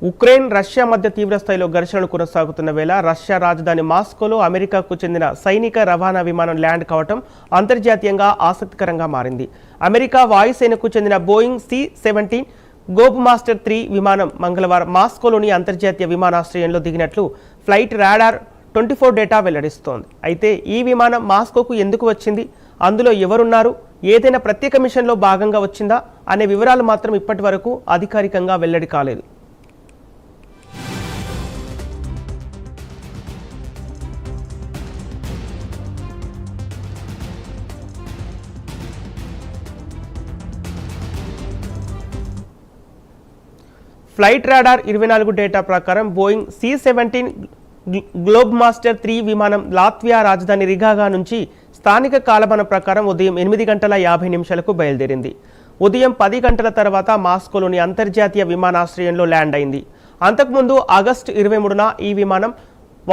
Ukraine Russia మధ్య తీవ్రస్థాయిలో ఘర్షణలు కొనసాగుతున్న వేళ రష్యా రాజధాని మాస్కోలో అమెరికాకు చెందిన సైనిక రవాణా విమానం ల్యాండ్ కావటం అంతర్జాతీయంగా ఆసక్తికరంగా మారింది. అమెరికా వాయుసేనకు చెందిన బోయింగ్ C-17 గ్లోబ్మాస్టర్ 3 విమానం మంగళవారం మాస్కోలోని అంతర్జాతీయ విమానాశ్రయంలో దిగినట్లు ఫ్లైట్ రాడార్ 24 డేటా వెల్లడిస్తోంది. అయితే ఈ విమానం మాస్కోకు ఎందుకు వచ్చింది, అందులో ఎవరున్నారు, ఏదైనా ప్రత్యేక మిషన్లో భాగంగా వచ్చిందా అనే వివరాలు మాత్రం ఇప్పటి వరకు అధికారికంగా వెల్లడి కాలేదు. ఫ్లైట్ రాడార్ 24 డేటా ప్రకారం బోయింగ్ C-17 గ్లోబ్మాస్టర్ 3 విమానం లాత్వియా రాజధాని రిగాగా నుంచి స్థానిక కాలమానం ప్రకారం ఉదయం 8:50 బయలుదేరింది. ఉదయం 10 గంటల తర్వాత మాస్కోలోని అంతర్జాతీయ విమానాశ్రయంలో ల్యాండ్ అయింది. అంతకుముందు ఆగస్టు 23న ఈ విమానం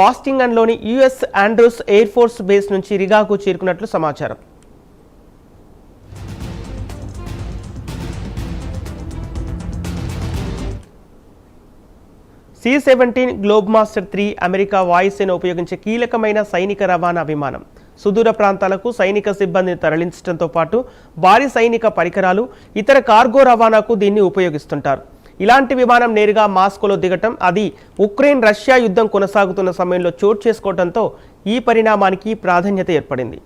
వాషింగ్టన్లోని US Andrews Air Force Base నుంచి రిగాకు చేరుకున్నట్లు సమాచారం. C-17 గ్లోబ్మాస్టర్ 3 అమెరికా వాయుసేన ఉపయోగించే కీలకమైన సైనిక రవాణా విమానం. సుదూర ప్రాంతాలకు సైనిక సిబ్బందిని తరలించడంతో పాటు భారీ సైనిక పరికరాలు, ఇతర కార్గో రవాణాకు దీన్ని ఉపయోగిస్తుంటారు. ఇలాంటి విమానం నేరుగా మాస్కోలో దిగటం, అది ఉక్రెయిన్ రష్యా యుద్ధం కొనసాగుతున్న సమయంలో చోటు చేసుకోవడంతో ఈ పరిణామానికి ప్రాధాన్యత ఏర్పడింది.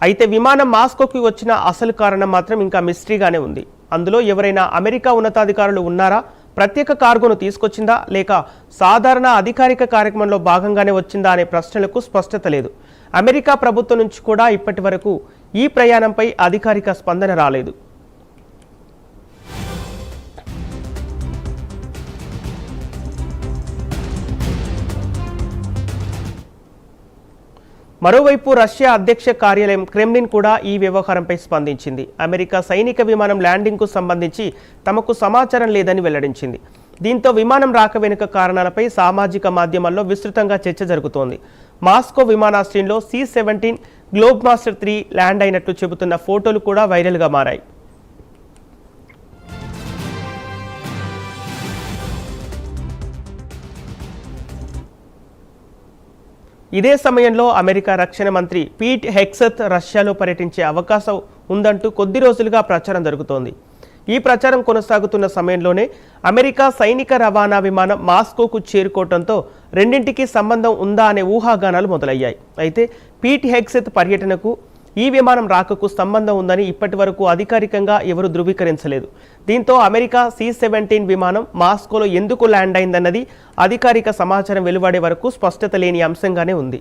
అయితే విమానం మాస్కోకి వచ్చిన అసలు కారణం మాత్రం ఇంకా మిస్టరీగానే ఉంది. అందులో ఎవరైనా అమెరికా ఉన్నతాధికారులు ఉన్నారా, ప్రత్యేక కార్గోను తీసుకొచ్చిందా, లేక సాధారణ అధికారిక కార్యక్రమంలో భాగంగానే వచ్చిందా అనే ప్రశ్నలకు స్పష్టత లేదు. అమెరికా ప్రభుత్వం నుంచి కూడా ఇప్పటి వరకు ఈ ప్రయాణంపై అధికారిక స్పందన రాలేదు. మరోవైపు రష్యా అధ్యక్ష కార్యాలయం క్రెమ్లిన్ కూడా ఈ వ్యవహారంపై స్పందించింది. అమెరికా సైనిక విమానం ల్యాండింగ్కు సంబంధించి తమకు సమాచారం లేదని వెల్లడించింది. దీంతో విమానం రాక వెనుక కారణాలపై సామాజిక మాధ్యమాల్లో విస్తృతంగా చర్చ జరుగుతోంది. మాస్కో విమానాశ్రయంలో C-17 గ్లోబ్మాస్టర్ 3 ల్యాండ్ అయినట్లు చెబుతున్న ఫోటోలు కూడా వైరల్గా మారాయి. ఇదే సమయంలో అమెరికా రక్షణ మంత్రి పీట్ హెగ్సెత్ రష్యాలో పర్యటించే అవకాశం ఉందంటూ కొద్ది రోజులుగా ప్రచారం జరుగుతోంది. ఈ ప్రచారం కొనసాగుతున్న సమయంలోనే అమెరికా సైనిక రవాణా విమానం మాస్కోకు చేరుకోవడంతో రెండింటికి సంబంధం ఉందా అనే ఊహాగానాలు మొదలయ్యాయి. అయితే పీట్ హెగ్సెత్ పర్యటనకు ఈ విమానం రాకకు సంబంధం ఉందని ఇప్పటి వరకు అధికారికంగా ఎవరూ ధృవీకరించలేదు. దీంతో అమెరికా C-17 విమానం మాస్కోలో ఎందుకు ల్యాండ్ అయిందన్నది అధికారిక సమాచారం వెలువడే వరకు స్పష్టత లేని అంశంగానే ఉంది.